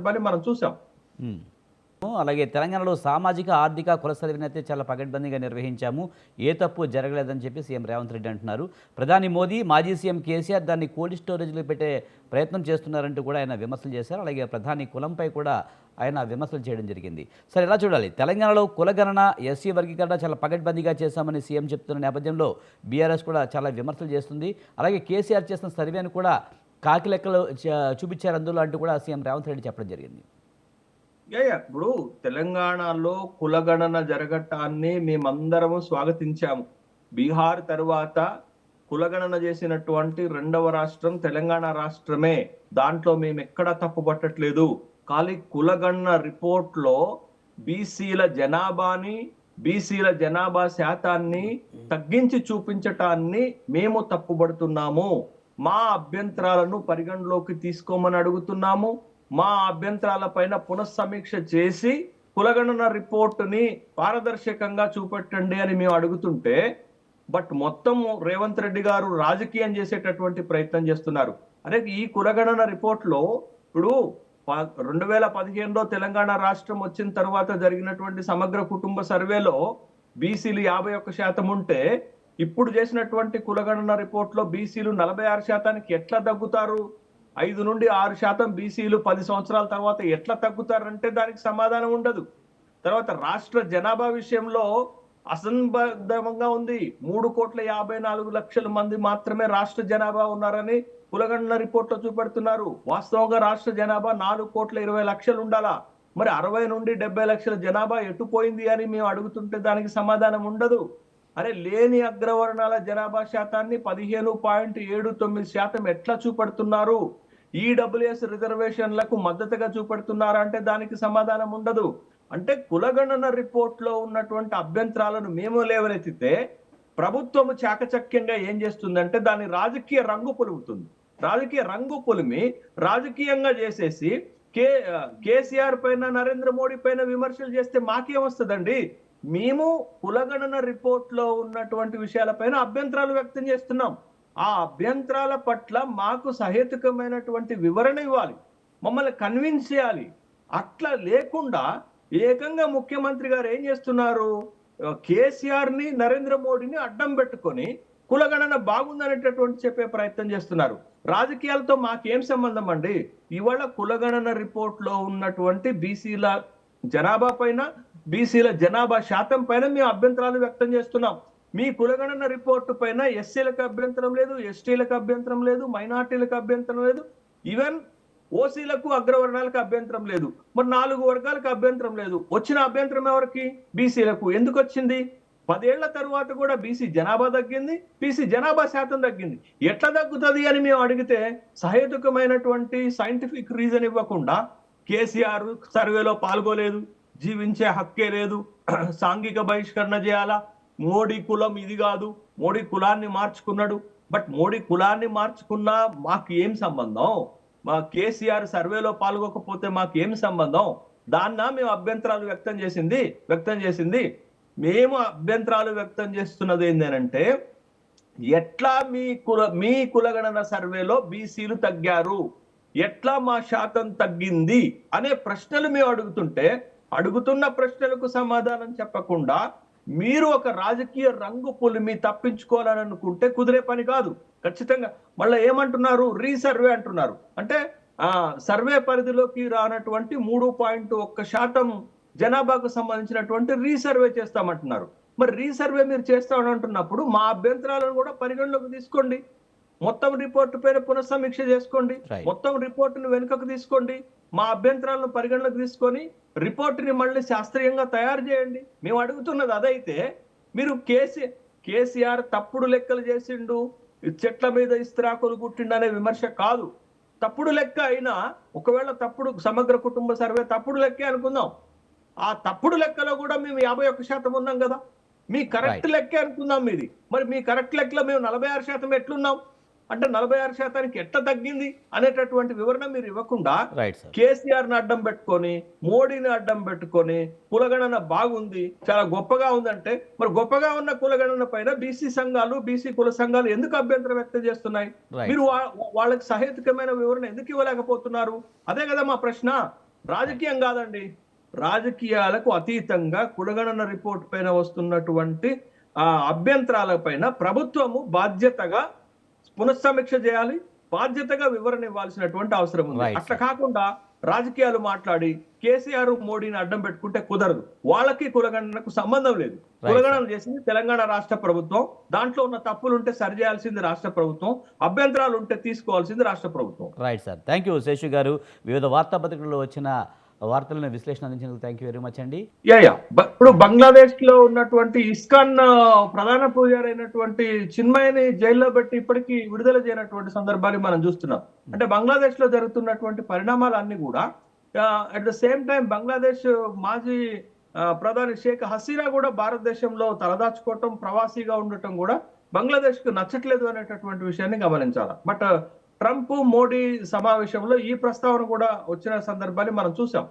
సందర్భాన్ని మనం చూసాం. హ్మ్. అలాగే తెలంగాణలో సామాజిక, ఆర్థిక కుల సర్వేని అయితే చాలా పకడ్బందీగా నిర్వహించాము. ఏ తప్పు జరగలేదని చెప్పి సీఎం రేవంత్ రెడ్డి అంటున్నారు. ప్రధాని మోదీ, మాజీ సీఎం కేసీఆర్ దాన్ని కోల్డ్ స్టోరేజ్‌లో పెట్టే ప్రయత్నం చేస్తున్నారంటూ కూడా ఆయన విమర్శలు చేశారు. అలాగే ప్రధాని కులంపై కూడా ఆయన విమర్శలు చేయడం జరిగింది. సరే ఎలా చూడాలి? తెలంగాణలో కులగణన, ఎస్సీ వర్గీకరణ చాలా పకడ్బందీగా చేశామని సీఎం చెప్తున్న నేపథ్యంలో బీఆర్ఎస్ కూడా చాలా విమర్శలు చేస్తుంది. అలాగే కేసీఆర్ చేసిన సర్వేను కూడా కాకి లెక్కలు చూపించారు అందులో అంటూ కూడా సీఎం రేవంత్ రెడ్డి చెప్పడం జరిగింది. ఇప్పుడు తెలంగాణలో కులగణన జరగటాన్ని మేమందరము స్వాగతించాము. బీహార్ తరువాత కులగణన చేసినటువంటి రెండవ రాష్ట్రం తెలంగాణ రాష్ట్రమే. దాంట్లో మేము ఎక్కడా తప్పుపట్టట్లేదు. కానీ కులగణన రిపోర్ట్ లో బీసీల జనాభాని, బీసీల జనాభా శాతాన్ని తగ్గించి చూపించటాన్ని మేము తప్పుపడుతున్నాము. మా అభ్యంతరాలను పరిగణలోకి తీసుకోమని అడుగుతున్నాము. మా అభ్యంతరాల పైన పునఃసమీక్ష చేసి కులగణన రిపోర్టుని పారదర్శకంగా చూపెట్టండి అని మేము అడుగుతుంటే, బట్ మొత్తం రేవంత్ రెడ్డి గారు రాజకీయం చేసేటటువంటి ప్రయత్నం చేస్తున్నారు. అదే ఈ కులగణన రిపోర్ట్ లో ఇప్పుడు 2015లో తెలంగాణ రాష్ట్రం వచ్చిన తర్వాత జరిగినటువంటి సమగ్ర కుటుంబ సర్వేలో బీసీలు 51% ఉంటే, ఇప్పుడు చేసినటువంటి కులగణన రిపోర్ట్ లో బీసీలు 46% ఎట్లా తగ్గుతారు? 5 నుండి 6% బీసీలు 10 సంవత్సరాల తర్వాత ఎట్లా తగ్గుతారంటే దానికి సమాధానం ఉండదు. తర్వాత రాష్ట్ర జనాభా విషయంలో అసంబద్ధంగా ఉంది. 3,54,00,000 మంది మాత్రమే రాష్ట్ర జనాభా ఉన్నారని కులగణన రిపోర్ట్ లో చూపెడుతున్నారు. వాస్తవంగా రాష్ట్ర జనాభా 4,20,00,000 ఉండాలా. మరి 60 నుండి 70 లక్షల జనాభా ఎటుపోయింది అని మేము అడుగుతుంటే దానికి సమాధానం ఉండదు. అరే లేని అగ్రవర్ణాల జనాభా శాతాన్ని 15.79% ఎట్లా చూపెడుతున్నారు? ఈడబ్ల్యూఎస్ రిజర్వేషన్లకు మద్దతుగా చూపెడుతున్నారా అంటే దానికి సమాధానం ఉండదు. అంటే కులగణన రిపోర్ట్ లో ఉన్నటువంటి అభ్యంతరాలను మేము లేవనెత్తితే ప్రభుత్వము చాకచక్యంగా ఏం చేస్తుందంటే దాని రాజకీయ రంగు పొలుముతుంది. రాజకీయ రంగు పొలిమి రాజకీయంగా చేసేసి కేసీఆర్ పైన, నరేంద్ర మోడీ పైన విమర్శలు చేస్తే మాకేమొస్తుందండి? మేము కులగణన రిపోర్ట్ లో ఉన్నటువంటి విషయాలపైన అభ్యంతరాలు వ్యక్తం చేస్తున్నాం. ఆ అభ్యంతరాల పట్ల మాకు సహేతుకమైనటువంటి వివరణ ఇవ్వాలి, మమ్మల్ని కన్విన్స్ చేయాలి. అట్లా లేకుండా ఏకంగా ముఖ్యమంత్రి గారు ఏం చేస్తున్నారు? కేసీఆర్ ని, నరేంద్ర మోడీని అడ్డం పెట్టుకొని కులగణన బాగుందనేటటువంటి చెప్పే ప్రయత్నం చేస్తున్నారు. రాజకీయాలతో మాకేం సంబంధం అండి? ఇవాళ కులగణన రిపోర్ట్ లో ఉన్నటువంటి బీసీల జనాభా పైన, బీసీల జనాభా శాతం పైన మేము అభ్యంతరాలు వ్యక్తం చేస్తున్నాం. మీ కులగణన రిపోర్టు పైన ఎస్సీలకు అభ్యంతరం లేదు, ఎస్టీలకు అభ్యంతరం లేదు, మైనార్టీలకు అభ్యంతరం లేదు, ఈవెన్ ఓసీలకు, అగ్రవర్ణాలకు అభ్యంతరం లేదు. మరి 4 వర్గాలకు అభ్యంతరం లేదు. వచ్చిన అభ్యంతరం ఎవరికి? బీసీలకు. ఎందుకు వచ్చింది? 10 ఏళ్ల తరువాత కూడా బీసీ జనాభా తగ్గింది, బీసీ జనాభా శాతం తగ్గింది. ఎట్లా తగ్గుతుంది అని మేము అడిగితే సహేతుకమైనటువంటి సైంటిఫిక్ రీజన్ ఇవ్వకుండా కేసీఆర్ సర్వేలో పాల్గొలేదు, జీవించే హక్కే లేదు, సాంఘిక బహిష్కరణ చేయాలా, మోడీ కులం ఇది కాదు, మోడీ కులాన్ని మార్చుకున్నాడు. బట్ మోడీ కులాన్ని మార్చుకున్నా మాకు ఏం సంబంధం? మా కేసీఆర్ సర్వేలో పాల్గొకపోతే మాకు ఏం సంబంధం? దాన్న మేము అభ్యంతరాలు వ్యక్తం చేసింది. మేము అభ్యంతరాలు వ్యక్తం చేస్తున్నది ఏంటంటే, ఎట్లా మీ కులగణన సర్వేలో బీసీలు తగ్గారు, ఎట్లా మా శాతం తగ్గింది అనే ప్రశ్నలు మేము అడుగుతుంటే, అడుగుతున్న ప్రశ్నలకు సమాధానం చెప్పకుండా మీరు ఒక రాజకీయ రంగు పొలిమి తప్పించుకోవాలని అనుకుంటే కుదిరే పని కాదు. ఖచ్చితంగా మళ్ళీ ఏమంటున్నారు? రీసర్వే అంటున్నారు. అంటే సర్వే పరిధిలోకి రానటువంటి 3.1% జనాభాకు సంబంధించినటువంటి రీసర్వే చేస్తామంటున్నారు. మరి రీసర్వే మీరు చేస్తామని అంటున్నప్పుడు మా అభ్యంతరాలను కూడా పరిగణలోకి తీసుకోండి. మొత్తం రిపోర్టు పైన పునఃసమీక్ష చేసుకోండి, మొత్తం రిపోర్టును వెనుకకు తీసుకోండి, మా అభ్యంతరాలను పరిగణలోకి తీసుకొని రిపోర్టుని మళ్ళీ శాస్త్రీయంగా తయారు చేయండి. మేము అడుగుతున్నది అదైతే మీరు కేసీఆర్ తప్పుడు లెక్కలు చేసిండు, చెట్ల మీద ఇస్త్రాకులు గుట్టిండు అనే విమర్శ కాదు. తప్పుడు లెక్క అయినా, ఒకవేళ తప్పుడు సమగ్ర కుటుంబ సర్వే తప్పుడు లెక్కే అనుకుందాం, ఆ తప్పుడు లెక్కలో కూడా మేము 51% ఉన్నాం కదా. మీ కరెక్ట్ లెక్కే అనుకుందాం మీది. మరి మీ కరెక్ట్ లెక్కలో మేము 46% ఎట్లున్నాం అంటే 46% ఎట్లా తగ్గింది అనేటటువంటి వివరణ మీరు ఇవ్వకుండా కేసీఆర్ ని అడ్డం పెట్టుకొని, మోడీని అడ్డం పెట్టుకొని కులగణన బాగుంది, చాలా గొప్పగా ఉందంటే, మరి గొప్పగా ఉన్న కులగణన పైన బీసీ సంఘాలు, బీసీ కుల సంఘాలు ఎందుకు అభ్యంతరం వ్యక్తం చేస్తున్నాయి? మీరు వాళ్ళకి సహేతుకమైన వివరణ ఎందుకు ఇవ్వలేకపోతున్నారు? అదే కదా మా ప్రశ్న. రాజకీయం కాదండి, రాజకీయాలకు అతీతంగా కులగణన రిపోర్ట్ పైన వస్తున్నటువంటి అభ్యంతరాల పైన ప్రభుత్వము బాధ్యతగా పునఃసమీక్ష చేయాలి, బాధ్యతగా వివరణ ఇవ్వాల్సినటువంటి అవసరం ఉంది. Right, అట్లా sir. కాకుండా రాజకీయాలు మాట్లాడి కేసీఆర్ మోడీని అడ్డం పెట్టుకుంటే కుదరదు. వాళ్ళకి కులగణనకు సంబంధం లేదు. కులగణన చేసింది తెలంగాణ రాష్ట్ర ప్రభుత్వం. దాంట్లో ఉన్న తప్పులు ఉంటే సరిచేయాల్సింది రాష్ట్ర ప్రభుత్వం, అభ్యంతరాలు ఉంటే తీసుకోవాల్సింది రాష్ట్ర ప్రభుత్వం. Right sir, thank you Seshu గారు. వివిధ వార్తాపత్రికల్లో వచ్చిన వార్తలను విశ్లేషణ అందించినందుకు థ్యాంక్ యూ వెరీ మచ్ అండి. ఇప్పుడు బంగ్లాదేశ్ లో ఉన్నటువంటి ఇస్కాన్ ప్రధాన పూజారి అయినటువంటి చిన్మయిని జైల్లో పెట్టి ఇప్పటికీ విడుదల చేయనటువంటి సందర్భాన్ని మనం చూస్తున్నాం. అంటే బంగ్లాదేశ్ లో జరుగుతున్నటువంటి పరిణామాలన్నీ కూడా at the same time Bangladesh మాజీ ప్రధాని షేక్ హసీనా కూడా భారతదేశంలో తలదాచుకోవటం, ప్రవాసీగా ఉండటం కూడా బంగ్లాదేశ్ కు నచ్చట్లేదు అనేటటువంటి విషయాన్ని గమనించాలి. బట్ ట్రంప్ మోడీ సమావేశంలో ఈ ప్రస్తావన కూడా వచ్చిన సందర్భాన్ని మనం చూసాం.